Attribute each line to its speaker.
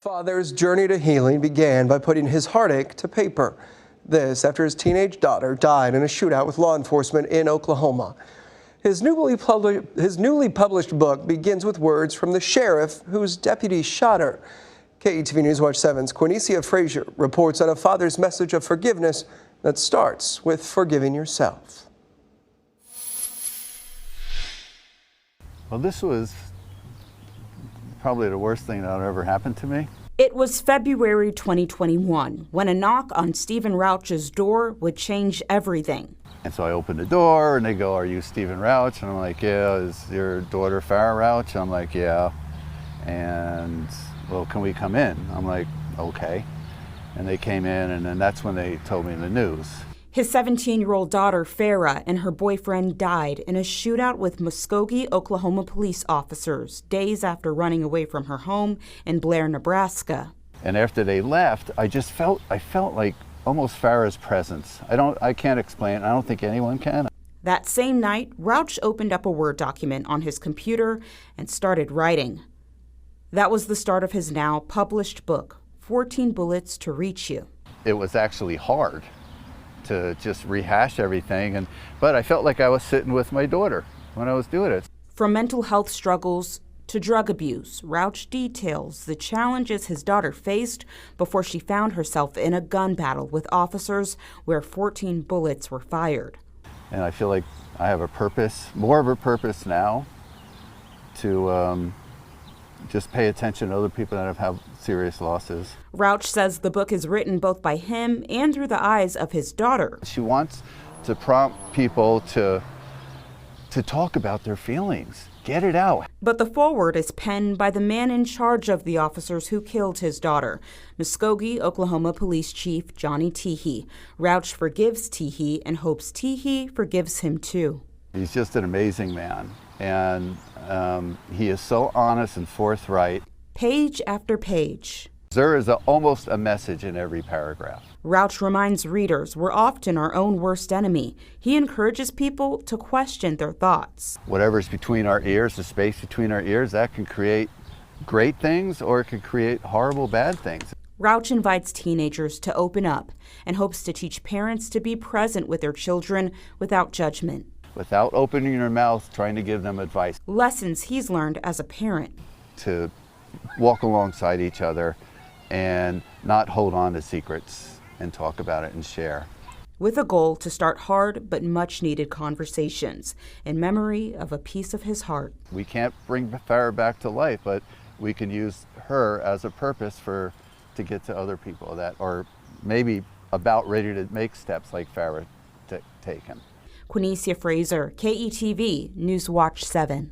Speaker 1: Father's journey to healing began by putting his heartache to paper. This after his teenage daughter died in a shootout with law enforcement in Oklahoma. His newly published book begins with words from the sheriff whose deputy shot her. KETV News Watch 7's Quinicia Frazier reports on a father's message of forgiveness that starts with forgiving yourself.
Speaker 2: Well, this was probably the worst thing that ever happened to me.
Speaker 3: It was February 2021 when a knock on Stephen Rauch's door would change everything.
Speaker 2: And so I opened the door and they go, "Are you Stephen Rauch?" And I'm like, "Yeah." "Is your daughter Farrah Rauch?" I'm like, "Yeah." And, "Well, can we come in?" I'm like, "Okay." And they came in, and then that's when they told me the news.
Speaker 3: His 17-year-old daughter, Farrah, and her boyfriend died in a shootout with Muskogee, Oklahoma police officers days after running away from her home in Blair, Nebraska.
Speaker 2: And after they left, I felt like almost Farrah's presence. I can't explain. I don't think anyone can.
Speaker 3: That same night, Rauch opened up a Word document on his computer and started writing. That was the start of his now published book, 14 Bullets to Reach You.
Speaker 2: It was actually hard to just rehash everything, but I felt like I was sitting with my daughter when I was doing it.
Speaker 3: From mental health struggles to drug abuse, Rauch details the challenges his daughter faced before she found herself in a gun battle with officers where 14 bullets were fired.
Speaker 2: And I feel like I have a purpose, more of a purpose now, to just pay attention to other people that have had serious losses.
Speaker 3: Rauch says the book is written both by him and through the eyes of his daughter.
Speaker 2: She wants to prompt people to talk about their feelings, get it out.
Speaker 3: But the foreword is penned by the man in charge of the officers who killed his daughter, Muskogee, Oklahoma Police Chief Johnny Teehee. Rauch forgives Teehee and hopes Teehee forgives him too.
Speaker 2: He's just an amazing man, and he is so honest and forthright.
Speaker 3: Page after page.
Speaker 2: There is almost a message in every paragraph.
Speaker 3: Rauch reminds readers we're often our own worst enemy. He encourages people to question their thoughts.
Speaker 2: Whatever's between our ears, the space between our ears, that can create great things or it can create horrible bad things.
Speaker 3: Rauch invites teenagers to open up and hopes to teach parents to be present with their children without judgment.
Speaker 2: Without opening your mouth, trying to give them advice.
Speaker 3: Lessons he's learned as a parent.
Speaker 2: To walk alongside each other and not hold on to secrets and talk about it and share.
Speaker 3: With a goal to start hard but much needed conversations in memory of a piece of his heart.
Speaker 2: We can't bring Farrah back to life, but we can use her as a purpose to get to other people that are maybe about ready to make steps like Farrah taken.
Speaker 3: Quinicia Frazier, KETV News Watch 7.